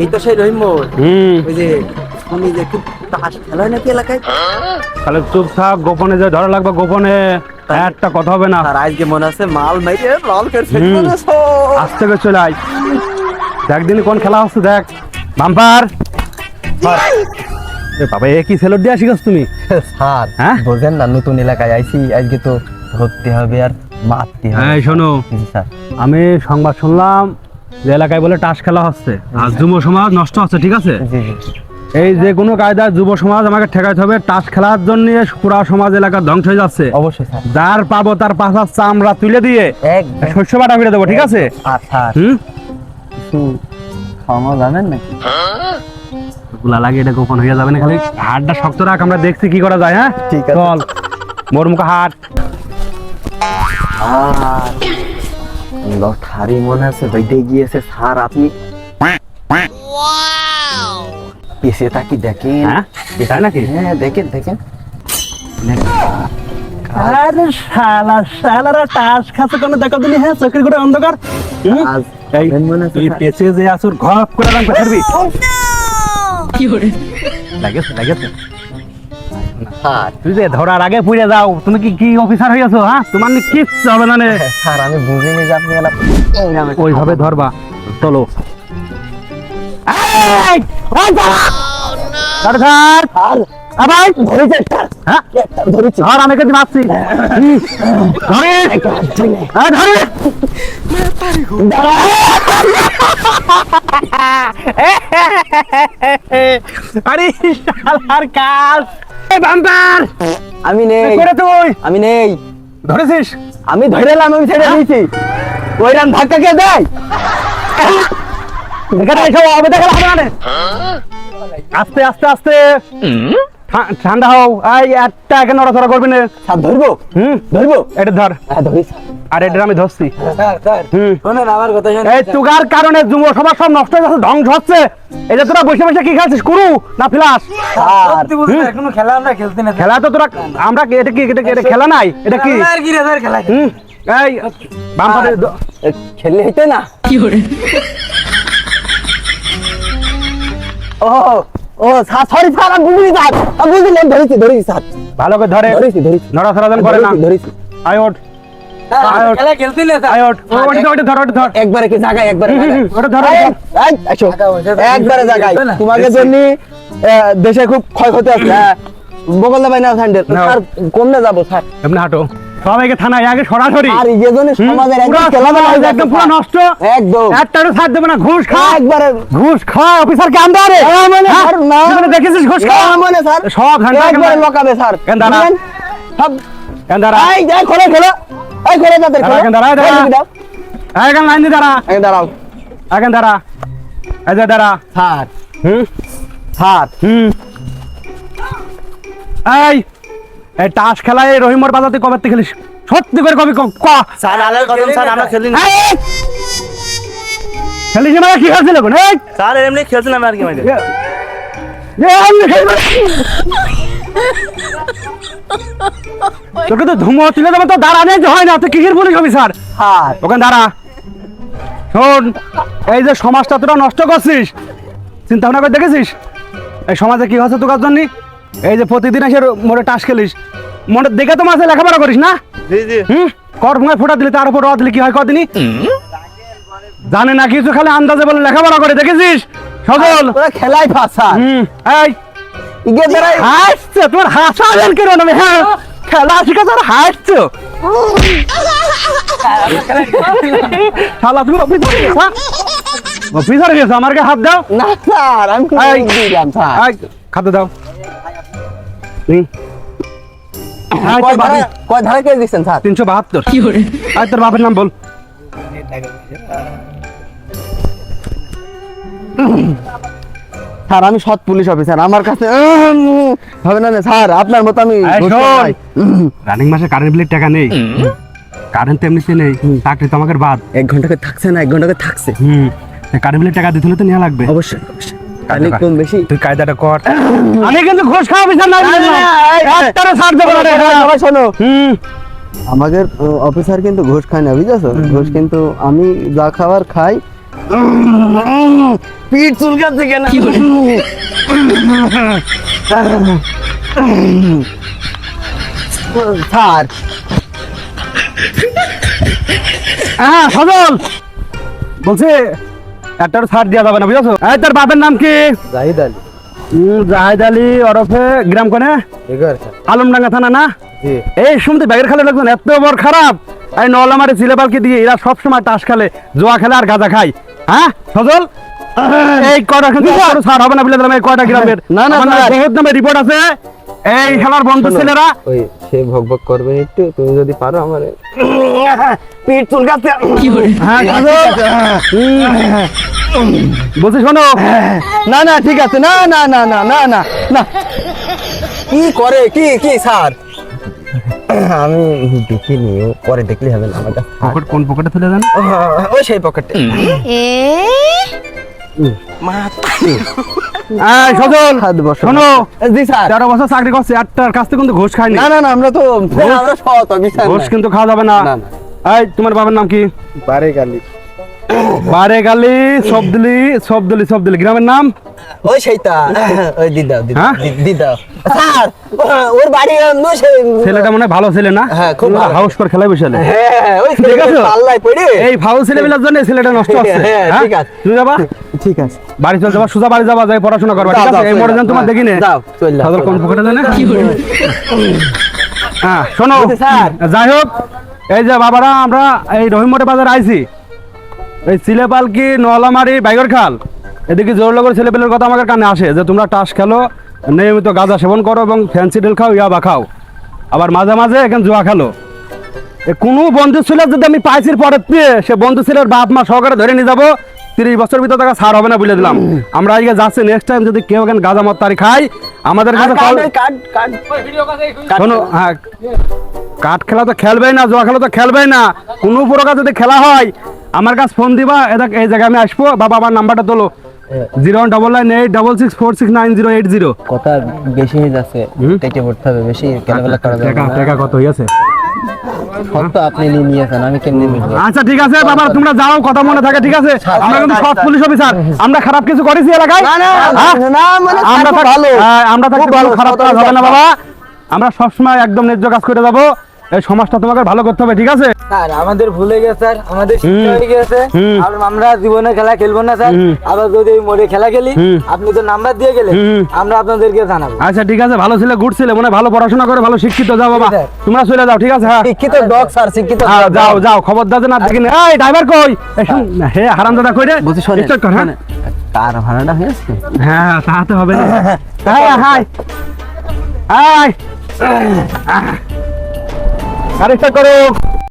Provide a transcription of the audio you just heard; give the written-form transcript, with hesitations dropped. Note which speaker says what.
Speaker 1: এই তো সেই রহিম ওই যে আমি যে একটু তাস খেলা হয় নাকি এলাকায়।
Speaker 2: তাহলে চুপ থাক, গোপনে যে ধরা লাগবে গোপনে, একটা কথা হবে না।
Speaker 1: আর আজকে মনে আছে মাল মাইরে লাল করছে।
Speaker 2: আজ থেকে চলে আয়, দেখ দিন কোন খেলা হচ্ছে দেখ। বাম্পার বাবা, এ কি সেলট দিয়ে শিখাস তুমি?
Speaker 1: স্যার
Speaker 2: হ্যাঁ
Speaker 1: বোঝেন না, নতুন এলাকায় আইছি, আজকে তো ধরতে হবে আর মারতে হবে।
Speaker 2: এই শোনো,
Speaker 1: স্যার
Speaker 2: আমি সংবাদ শুনলাম যে এলাকায় বলে টাস খেলা হচ্ছে আর যুব সমাজ নষ্ট হচ্ছে, ঠিক আছে?
Speaker 1: জি জি।
Speaker 2: এই যে কোনো কায়দায় যুব সমাজ আমাকে ঠেকাইতে হবে। টাস খেলার জন্য পুরা সমাজ এলাকা ধ্বংস হয়ে যাচ্ছে।
Speaker 1: অবশ্যই স্যার।
Speaker 2: যার পাবো তার পাশার চামড়া তুলে দিয়ে
Speaker 1: একদম
Speaker 2: শস্য বাটা ফিরে দেবো, ঠিক আছে?
Speaker 1: আচ্ছা কিছু খাওয়া যাবেন নাকি?
Speaker 2: গুলা লাগে, এটা গোপন হয়ে যাবে না, খালি হাড়টা শক্ত রাখ, আমরা দেখছি কি করা যায়। হ্যাঁ
Speaker 1: ঠিক আছে।
Speaker 2: চল মোর মুখে হাট।
Speaker 1: লটারি মনে আছে বেঁধে গিয়েছে স্যার, আপনি পেছেটা কি দেখেন?
Speaker 2: হ্যাঁ তাই নাকি?
Speaker 1: হ্যাঁ দেখেন দেখেন।
Speaker 2: আরে শালা শালারা টাস খাচ্ছে কোন দেখা দিলি? হ্যাঁ চোখের গোটা অন্ধকার। এই
Speaker 1: মনে আছে
Speaker 2: তুই পেছে যে আসুর ঘপ করে রাখতে পারবি?
Speaker 3: কি করে
Speaker 2: লাগেছে লাগেছে।
Speaker 1: স্যার
Speaker 2: তুই যে ধরার আগে পুড়ে যাও, তুমি কি কি অফিসার হয়ে গেছো? হ্যাঁ তোমার কিচ্ছু হবে না রে।
Speaker 1: স্যার আমি বুঝিনি যে আপনি
Speaker 2: ওইভাবে ধরবা। চলো আমি কিন্তু মারছি। আরে শালার কাজ বাম্পার,
Speaker 1: আমি নেই,
Speaker 2: তুই
Speaker 1: আমি নেই।
Speaker 2: ধরেছিস?
Speaker 1: আমি ধরে এলাম, আমি ছেড়ে দিয়েছি। ওইরাম ধাক্কা কে দেয়?
Speaker 2: এখানে এসব হবে, দেখা হবে না। আস্তে আস্তে আস্তে ঠান্ডা হও। এই একটা একে নড়াচড়া করবি না।
Speaker 1: স্যার ধরবো?
Speaker 2: ধরবো, এটা ধর।
Speaker 1: হ্যাঁ ধরি স্যার।
Speaker 2: আর এটা আমি ধরছি।
Speaker 1: শোনেন আমার কথা শোনেন।
Speaker 2: এই তুগার কারণে যুব সমাজ সব নষ্ট হয়ে যাচ্ছে, ধ্বংস হচ্ছে। এই যে তোরা বসে বসে কি খাচ্ছিস, কুরু না ফ্লাস?
Speaker 1: সত্যি বলতে কোনো খেলা আমরা খেলতে না।
Speaker 2: খেলা তো তোরা, আমরা এটা কি, এটা খেলা নাই, এটা কি?
Speaker 1: আর কি রে স্যার খেলা?
Speaker 2: এই বাম্পারে
Speaker 1: খেললে হইতে না।
Speaker 3: কি করে
Speaker 1: ও ও স্যার, সরি স্যার, আমি বুঝিনি স্যার, আমি বুঝিনি, ধরেছি ধরেছি স্যার,
Speaker 2: ভালো করে ধরে,
Speaker 1: ধরেছি ধরেছি,
Speaker 2: নড়াচড়া যেন করে না।
Speaker 1: ধরেছি।
Speaker 2: আয় ওঠ,
Speaker 1: খেলা খেলতে না স্যার।
Speaker 2: আয় ওঠ, ওটা ধর, ওটা ধর।
Speaker 1: একবারে কি জায়গায়, একবারে
Speaker 2: ওটা ধর।
Speaker 1: এই আসো, একবারে জায়গায়। তোমাদের জন্য দেশে খুব ক্ষয়ক্ষতি আছে। বগলদা ভাই না স্যান্ডেল স্যার, কোনটা যাবো স্যার?
Speaker 2: এমনি হাঁটো, সবাইকে থানায় আগে সরাসরি।
Speaker 1: আর এই জন্য সমাজের একদম খেলাধুলা হয়ে যাচ্ছে
Speaker 2: একদম পুরো নষ্ট,
Speaker 1: একদম।
Speaker 2: একটারও ছাড় দেবে না। ঘুষ খা,
Speaker 1: একবারে
Speaker 2: ঘুষ খা, অফিসার কে আনতে পারে?
Speaker 1: না
Speaker 2: দেখেছিস ঘুষ খা?
Speaker 1: মানে স্যার
Speaker 2: সব
Speaker 1: একবারে লকাবে স্যার।
Speaker 2: কেন দাঁড়া?
Speaker 1: সব
Speaker 2: কেন দাঁড়া?
Speaker 1: এই যে খোলো খোলো, এই খোলো তাদের খোলো।
Speaker 2: কেন দাঁড়া? এখন লাইন দিয়ে দাঁড়া,
Speaker 1: এই দাঁড়াও
Speaker 2: এখন দাঁড়া, এই যে দাঁড়া।
Speaker 1: স্যার।
Speaker 2: স্যার এই টাস খেলায় রহিমর বাজাতে কবে থেকে খেলিস? সত্যি করে কবি
Speaker 1: স্যার আলার কদম স্যার, আমরা খেলি না
Speaker 2: খেলিস না? কি হয়েছিল?
Speaker 1: স্যার, এমনি খেলছিলাম আর কি মানে।
Speaker 2: তোকে তো ধুমো তুলে দেবো, তো দাঁড়া নেই হয় না। তুই কিসের পুলিশ অফিসার?
Speaker 1: স্যার
Speaker 2: ওখানে দাঁড়া। শোন, এই যে সমাজটা তোরা নষ্ট করছিস, চিন্তা ভাবনা করে দেখেছিস এই সমাজে কি হচ্ছে তোর জন্য? এই যে প্রতিদিন এসে মোড়ে টাস খেলিস, মনে দেখে তো মাঝে লেখাপড়া করিস না?
Speaker 1: জি জি।
Speaker 2: কর ভুঙায় ফোটা দিলে তার উপর রদ দিলে কি হয় কদিনই জানে না কিছু, খালি আন্দাজে বলে লেখাপড়া করে দেখেছিস? সজল
Speaker 1: তোরা খেলাই পাস স্যার।
Speaker 2: এই
Speaker 1: ইগে দাঁড়াই
Speaker 2: হাসছে, তোমার হাসা বের কেন না? হ্যাঁ খেলা শিখেছ আর হাসছো? শালা তুমি অফিসার গেছো, আমাকে হাত দাও
Speaker 1: না স্যার, আমি দিলাম স্যার।
Speaker 2: খাতে দাও।
Speaker 1: কয় ধারা কে দিচ্ছেন স্যার?
Speaker 2: 372।
Speaker 3: কি করে
Speaker 2: আয় তোর বাপের নাম বল।
Speaker 1: স্যার আমি সৎ পুলিশ অফিসার, আমার কাছে হবে না স্যার, আপনার মতো আমি
Speaker 2: রানিং মাসে কারেন্ট বিলের টাকা নেই, কারেন্ট এমনিতে নেই, চাকরি তো আমাকে বাদ।
Speaker 1: 1 ঘন্টা করে থাকছে না, 1 ঘন্টা করে থাকছে।
Speaker 2: কারিবিলের টাকা দিতে হলে তো নেওয়া লাগবে।
Speaker 1: অবশ্যই তাহলে কম বেশি
Speaker 2: তুই কায়দাটা কর। আমি কিন্তু ঘুষ খাওয়া বিচার না, একটারও ছাড় দেবো না রে।
Speaker 1: সবাই শোনো,
Speaker 2: হুম,
Speaker 1: আমাদের অফিসার কিন্তু ঘুষ খায় না, বুঝেছো? ঘুষ কিন্তু আমি যা খাবার খাই পিঠ চুলকাচ্ছে কেন? স্যার
Speaker 2: হ্যাঁ সজল বলছি একটারও ছাড় দেওয়া যাবে না, বুঝেছো? এই তোর বাপের নাম কি?
Speaker 1: জাহিদ আলী।
Speaker 2: জাহেদ আলী ওরফে গ্রাম কোনে? আলমডাঙ্গা থানা না?
Speaker 1: জি।
Speaker 2: এই শুনতে ব্যাগের খেলে লোকজন এত বড় খারাপ। এই নলামারে ছিলেবালকে দিয়ে এরা সবসময় তাস খেলে, জোয়া খেলে আর গাঁজা খায়। হ্যাঁ সজল, এই কয়টা কিন্তু একটারও ছাড় হবে না বলে দিলাম। এই কয়টা গ্রামের
Speaker 1: না, না,
Speaker 2: আমার
Speaker 1: স্যার।
Speaker 2: বহুত নামে রিপোর্ট আছে। এই খেলার বন্ধু ছেলেরা
Speaker 1: ওই সে ভকভক করবে একটু, তুমি যদি পারো আমার পিঠ চুলকাচ্ছে।
Speaker 2: হ্যাঁ সজল, বলছি শোনো,
Speaker 1: না না ঠিক আছে, না না না না না না না। কি করে কি কি স্যার? আমি দেখিনি, ও পরে দেখলে হবে না। আমার কাছে
Speaker 2: পকেট কোন পকেটে তুলে দেন?
Speaker 1: ওই সেই পকেটে।
Speaker 2: এই সজল শোনো,
Speaker 1: জি স্যার।
Speaker 2: 13 বছর চাকরি করছে, একটার কাছ থেকে কিন্তু ঘুষ খায়নি।
Speaker 1: না না না, আমরা তো আমরা সৎ অফিসার।
Speaker 2: ঘুষ কিন্তু খাওয়া যাবে না।
Speaker 1: না, না।
Speaker 2: এই তোমার বাবার নাম কি?
Speaker 1: বারে গালি।
Speaker 2: বারেগালি সবদলি গ্রামের নাম?
Speaker 1: ওই সেইটা, ওই দিদা
Speaker 2: হ্যাঁ?
Speaker 1: দিদা স্যার। ওর বাড়ি অন্য
Speaker 2: ছেলেটা মনে হয় ভালো ছেলে না?
Speaker 1: হ্যাঁ, খুব ভালো।
Speaker 2: হাউস করে খেলাই বসেলে।
Speaker 1: হ্যাঁ ওই
Speaker 2: ঠিক আছে।
Speaker 1: পাল্লায় পড়ে।
Speaker 2: এই ফাউল ছেলেবেলার জন্য ছেলেটা নষ্ট হচ্ছে।
Speaker 1: হ্যাঁ,
Speaker 2: হ্যাঁ?
Speaker 1: ঠিক আছে।
Speaker 2: তুমি যাবা
Speaker 1: ঠিক আছে।
Speaker 2: বাড়ি চলে যাবা, সোজা বাড়ি যাবা, যাই পড়াশোনা করবা, ঠিক আছে? এই মরে যান তোমার দেখি নে।
Speaker 1: যাও চল যাও।
Speaker 2: সদর কোন পকেটে জানে? হ্যাঁ শোনো
Speaker 1: স্যার।
Speaker 2: যাই হোক, এই যে বাবারা আমরা এই রহিমটে বাজার আইছি, এই সিলেপালকি নলামারি বাইগর খাল এদিকে জোরনগর ছেলেপেলের কথা আমাদের কানে আসে যে তোমরা টাস খেলো, নিয়মিত গাঁজা সেবন করো এবং ফ্যান্সি ডেল খাও, ইয়াবা খাও, আবার মাঝে মাঝে এখানে জুয়া খেলো। কোনো বন্ধু ছিল যদি আমি পাইছির পরের দিয়ে সে বন্ধু ছেলের বাপ মা সহকারে ধরে নিয়ে যাবো, 30 বছর ভিতর টাকা ছাড় হবে না বলে দিলাম। আমরা আজকে যাচ্ছি, নেক্সট টাইম যদি কেউ এখানে গাঁজা মদ তারি খাই আমাদের কাছে শোনো। হ্যাঁ, কাঠ খেলা তো খেলবেই না, জোয়া খেলা তো খেলবেই না। কোনো প্রকার যদি খেলা হয় আমার কাছে ফোন দিবা, এই জায়গায় আমি আসবো। বাবা আমার নাম্বারটা তোলো, 01986469080।
Speaker 1: কথা বেশি হয়ে যাচ্ছে, কেটে পড়তে হবে, বেশি কেলাবেলা করা যাবে না।
Speaker 2: টাকা কত হয়েছে?
Speaker 1: সব তো আপনি নিয়েছেন, আমি কেমনে বুঝবো?
Speaker 2: আচ্ছা ঠিক আছে বাবা, তোমরা যাও, কথা মনে থাকে, ঠিক আছে? আমরা কিন্তু সৎ পুলিশ অফিসার, আমরা খারাপ কিছু করেছি এলাকায়?
Speaker 1: না, না,
Speaker 2: হ্যাঁ?
Speaker 1: না, মানে
Speaker 2: আমরা
Speaker 1: খুব ভালো।
Speaker 2: আমরা থাকতে
Speaker 1: খুব ভালো,
Speaker 2: খারাপ
Speaker 1: সৎ
Speaker 2: কাজ হবে না
Speaker 1: অফিসার।
Speaker 2: বাবা। আমরা সবসময় একদম ন্যায্য কাজ করে যাবো। এই সমাজটা তোমাকে ভালো করতে হবে, ঠিক আছে?
Speaker 4: স্যার আমাদের ভুলে গেছে স্যার, আমাদের শিক্ষা হয়ে গেছে। আর আমরা জীবনে খেলা খেলবো না স্যার। আবার যদি এই মোড়ে খেলা খেলি, আপনি তো নাম্বার দিয়ে গেলেন, আমরা আপনাদেরকে জানাবো।
Speaker 2: আচ্ছা ঠিক আছে, ভালো ছেলে, গুড ছেলে, মনে হয় ভালো পড়াশোনা করে ভালো শিক্ষিত। যাও বাবা,
Speaker 4: স্যার।
Speaker 2: তোমরা চলে যাও, ঠিক আছে? হ্যাঁ
Speaker 1: শিক্ষিত ডগ স্যার, শিক্ষিত
Speaker 2: হ্যাঁ,
Speaker 1: dog।
Speaker 2: যাও যাও, খবরদার যেন আর দেখি না। এই ড্রাইভার কই? এই শুন, হে হারামজাদা কই রে?
Speaker 1: বলছি শোনেন,
Speaker 2: স্টার্ট কর। হ্যাঁ
Speaker 1: শোনেন, কার ভাড়াটা হয়েছে?
Speaker 2: হ্যাঁ, তাহাতে হবে না। হ্যাঁ হাই হাই, আরে স্টার্ট করো।